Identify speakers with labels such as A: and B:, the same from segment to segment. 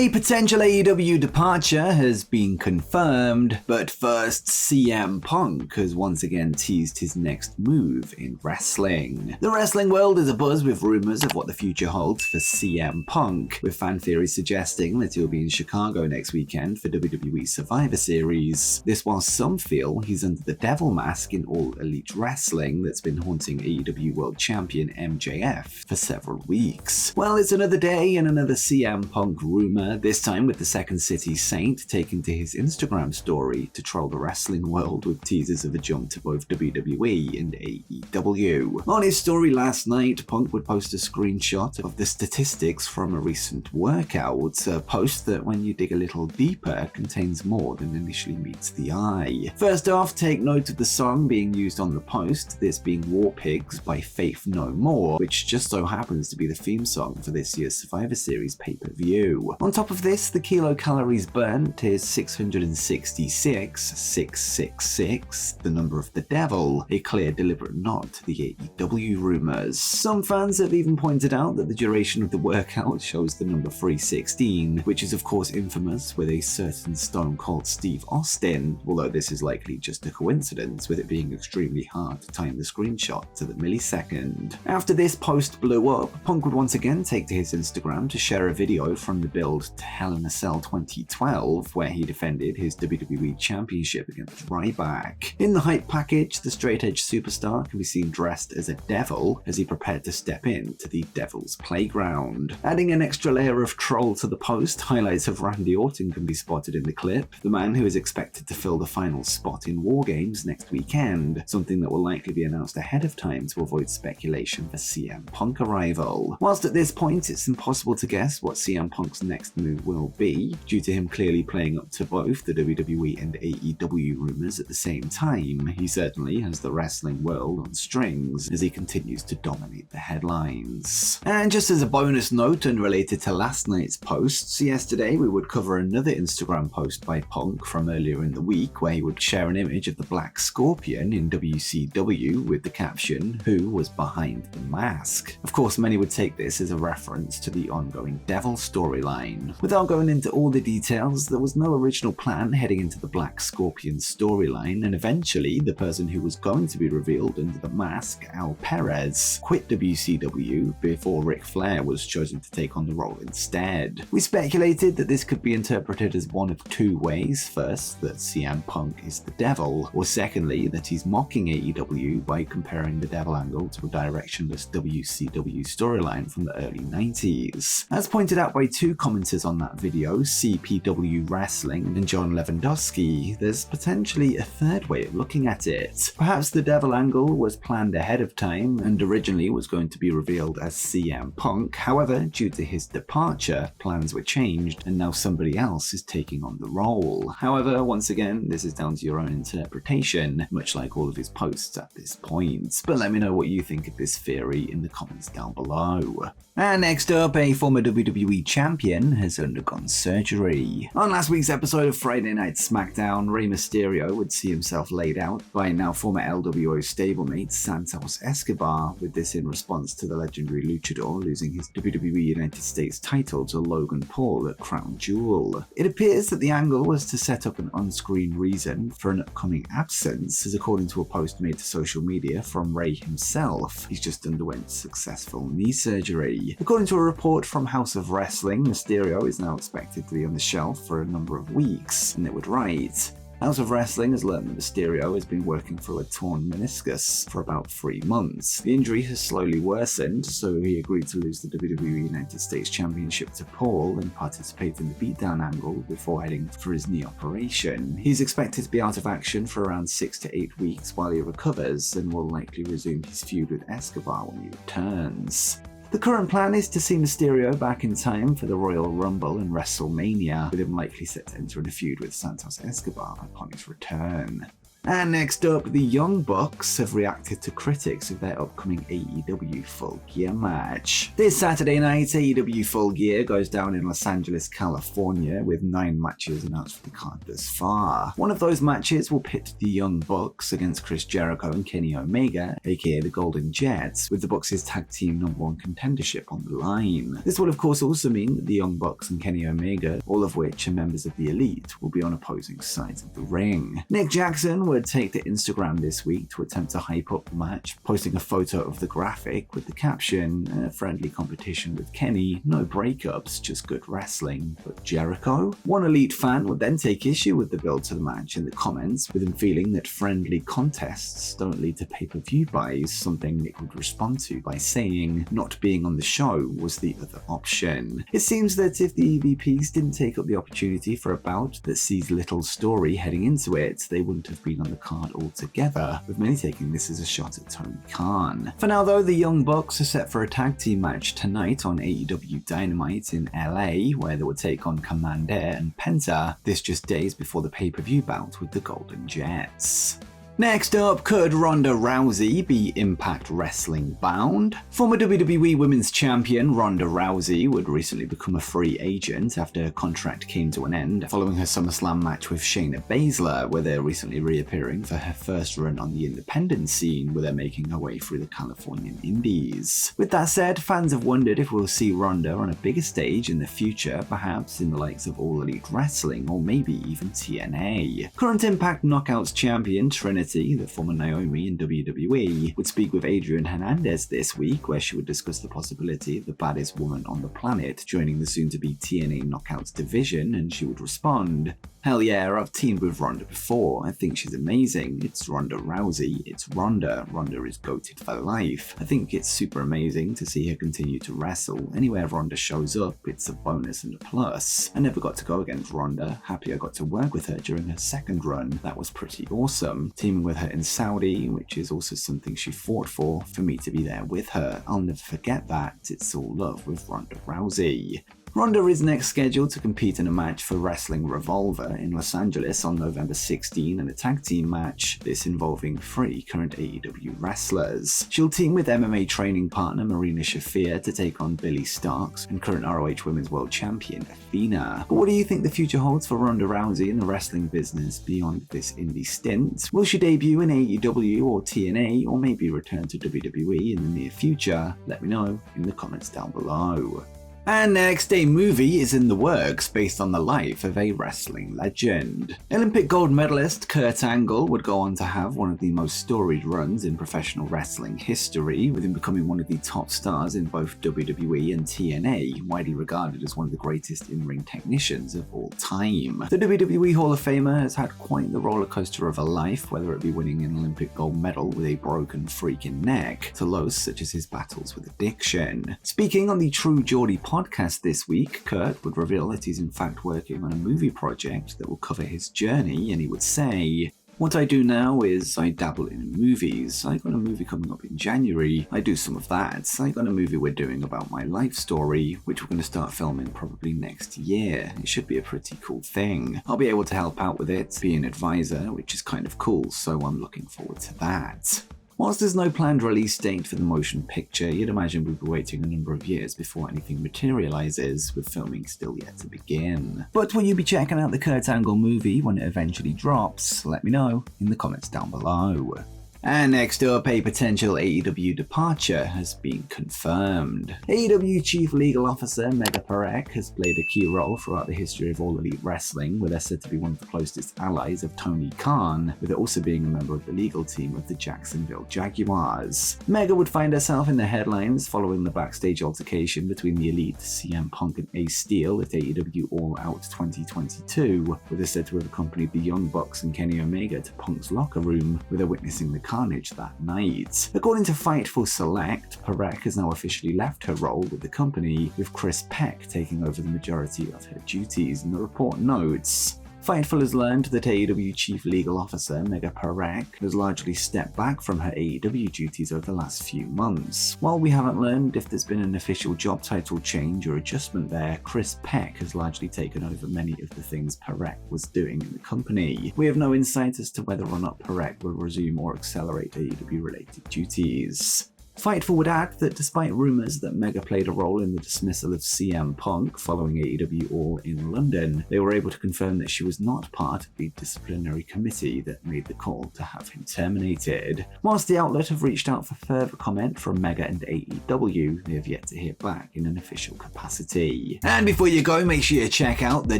A: A potential AEW departure has been confirmed, but first CM Punk has once again teased his next move in wrestling. The wrestling world is abuzz with rumors of what the future holds for CM Punk, with fan theories suggesting that he'll be in Chicago next weekend for WWE Survivor Series. This while some feel he's under the devil mask in All Elite Wrestling that's been haunting AEW World Champion MJF for several weeks. Well, it's another day and another CM Punk rumor, this time with the Second City Saint taking to his Instagram story to troll the wrestling world with teasers of a jump to both WWE and AEW. On his story last night, Punk would post a screenshot of the statistics from a recent workout, a post that when you dig a little deeper contains more than initially meets the eye. First off, take note of the song being used on the post, this being War Pigs by Faith No More, which just so happens to be the theme song for this year's Survivor Series pay-per-view. On top of this, the kilocalories burnt is 666, the number of the devil, a clear deliberate nod to the AEW rumors. Some fans have even pointed out that the duration of the workout shows the number 316, which is of course infamous with a certain Stone Cold Steve Austin, although this is likely just a coincidence with it being extremely hard to time the screenshot to the millisecond. After this post blew up, Punk would once again take to his Instagram to share a video from the build to Hell in a Cell 2012, where he defended his WWE Championship against Ryback. In the hype package, the straight-edge superstar can be seen dressed as a devil as he prepared to step in to the Devil's Playground. Adding an extra layer of troll to the post, highlights of Randy Orton can be spotted in the clip, the man who is expected to fill the final spot in War Games next weekend, something that will likely be announced ahead of time to avoid speculation for CM Punk arrival. Whilst at this point it's impossible to guess what CM Punk's next move will be, due to him clearly playing up to both the WWE and AEW rumors at the same time, he certainly has the wrestling world on strings as he continues to dominate the headlines. And just as a bonus note unrelated to last night's posts, yesterday we would cover another Instagram post by Punk from earlier in the week where he would share an image of the Black Scorpion in WCW with the caption, "Who was behind the mask?" Of course, many would take this as a reference to the ongoing Devil storyline. Without going into all the details, there was no original plan heading into the Black Scorpion storyline, and eventually the person who was going to be revealed under the mask, Al Perez, quit WCW before Ric Flair was chosen to take on the role instead. We speculated that this could be interpreted as one of two ways: first, that CM Punk is the devil, or secondly, that he's mocking AEW by comparing the devil angle to a directionless WCW storyline from the early 90s. As pointed out by two commenters on that video, CPW Wrestling and John Lewandowski, there's potentially a third way of looking at it. Perhaps the devil angle was planned ahead of time and originally was going to be revealed as CM Punk. However, due to his departure, plans were changed and now somebody else is taking on the role. However, once again, this is down to your own interpretation, much like all of his posts at this point. But let me know what you think of this theory in the comments down below. And next up, a former WWE champion has undergone surgery. On last week's episode of Friday Night SmackDown, Rey Mysterio would see himself laid out by now former LWO stablemate Santos Escobar, with this in response to the legendary luchador losing his WWE United States title to Logan Paul at Crown Jewel. It appears that the angle was to set up an on-screen reason for an upcoming absence, as according to a post made to social media from Rey himself, he's just underwent successful knee surgery. According to a report from House of Wrestling, Mysterio is now expected to be on the shelf for a number of weeks, and it would write, House of Wrestling has learned that Mysterio has been working through a torn meniscus for about 3 months. The injury has slowly worsened, so he agreed to lose the WWE United States Championship to Paul and participate in the beatdown angle before heading for his knee operation. He's expected to be out of action for around 6 to 8 weeks while he recovers, and will likely resume his feud with Escobar when he returns. The current plan is to see Mysterio back in time for the Royal Rumble and WrestleMania, with him likely set to enter in a feud with Santos Escobar upon his return. And next up, the Young Bucks have reacted to critics of their upcoming AEW Full Gear match. This Saturday night, AEW Full Gear goes down in Los Angeles, California, with 9 matches announced for the card thus far. One of those matches will pit the Young Bucks against Chris Jericho and Kenny Omega, aka the Golden Jets, with the Bucks' tag team #1 contendership on the line. This will of course also mean that the Young Bucks and Kenny Omega, all of which are members of the Elite, will be on opposing sides of the ring. Nick Jackson would take to Instagram this week to attempt to hype up the match, posting a photo of the graphic with the caption, "Friendly competition with Kenny, no breakups, just good wrestling, but Jericho?" One Elite fan would then take issue with the build to the match in the comments, with him feeling that friendly contests don't lead to pay-per-view buys, something Nick would respond to by saying not being on the show was the other option. It seems that if the EVPs didn't take up the opportunity for a bout that sees little story heading into it, they wouldn't have been on the card altogether, with many taking this as a shot at Tony Khan. For now though, the Young Bucks are set for a tag team match tonight on AEW Dynamite in LA, where they will take on Commander and Penta, this just days before the pay-per-view bout with the Golden Jets. Next up, could Ronda Rousey be Impact Wrestling bound? Former WWE Women's Champion Ronda Rousey would recently become a free agent after her contract came to an end following her SummerSlam match with Shayna Baszler, with her recently reappearing for her first run on the independent scene, with her making her way through the Californian indies. With that said, fans have wondered if we'll see Ronda on a bigger stage in the future, perhaps in the likes of All Elite Wrestling or maybe even TNA. Current Impact Knockouts champion Trinity, the former Naomi in WWE, would speak with Adrian Hernandez this week, where she would discuss the possibility of the baddest woman on the planet joining the soon-to-be TNA Knockouts division, and she would respond, "Hell yeah, I've teamed with Ronda before. I think she's amazing. It's Ronda Rousey. It's Ronda. Ronda is goated for life. I think it's super amazing to see her continue to wrestle. Anywhere Ronda shows up, it's a bonus and a plus. I never got to go against Ronda. Happy I got to work with her during her second run. That was pretty awesome. Teaming with her in Saudi, which is also something she fought for me to be there with her. I'll never forget that. It's all love with Ronda Rousey." Ronda is next scheduled to compete in a match for Wrestling Revolver in Los Angeles on November 16 in a tag team match, this involving 3 current AEW wrestlers. She'll team with MMA training partner Marina Shafir to take on Billy Starks and current ROH Women's World Champion Athena. But what do you think the future holds for Ronda Rousey in the wrestling business beyond this indie stint? Will she debut in AEW or TNA, or maybe return to WWE in the near future? Let me know in the comments down below. And next, a movie is in the works based on the life of a wrestling legend. Olympic gold medalist Kurt Angle would go on to have one of the most storied runs in professional wrestling history, with him becoming one of the top stars in both WWE and TNA, widely regarded as one of the greatest in-ring technicians of all time. The WWE Hall of Famer has had quite the roller coaster of a life, whether it be winning an Olympic gold medal with a broken freaking neck, to lows such as his battles with addiction. Speaking on the True Geordie podcast this week, Kurt would reveal that he's in fact working on a movie project that will cover his journey, and he would say, "What I do now is I dabble in movies. I got a movie coming up in January. I do some of that. I got a movie we're doing about my life story, which we're going to start filming probably next year. It should be a pretty cool thing. I'll be able to help out with it, be an advisor, which is kind of cool, so I'm looking forward to that." Whilst there's no planned release date for the motion picture, you'd imagine we'll be waiting a number of years before anything materializes, with filming still yet to begin. But will you be checking out the Kurt Angle movie when it eventually drops? Let me know in the comments down below. And next up, a potential AEW departure has been confirmed. AEW Chief Legal Officer Mega Parek has played a key role throughout the history of All Elite Wrestling, with her said to be one of the closest allies of Tony Khan, with her also being a member of the legal team of the Jacksonville Jaguars. Mega would find herself in the headlines following the backstage altercation between the Elite, CM Punk and Ace Steel at AEW All Out 2022, with her said to have accompanied the Young Bucks and Kenny Omega to Punk's locker room, with her witnessing the carnage that night. According to Fightful Select, Parek has now officially left her role with the company, with Chris Peck taking over the majority of her duties, and the report notes, Fightful has learned that AEW Chief Legal Officer Mega Parekh has largely stepped back from her AEW duties over the last few months. While we haven't learned if there's been an official job title change or adjustment there, Chris Peck has largely taken over many of the things Parekh was doing in the company. We have no insight as to whether or not Parekh will resume or accelerate AEW-related duties. Fightful would add that despite rumours that Mega played a role in the dismissal of CM Punk following AEW All in London, they were able to confirm that she was not part of the disciplinary committee that made the call to have him terminated. Whilst the outlet have reached out for further comment from Mega and AEW, they have yet to hear back in an official capacity. And before you go, make sure you check out The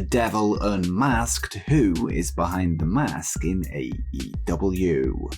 A: Devil Unmasked, who is behind the mask in AEW.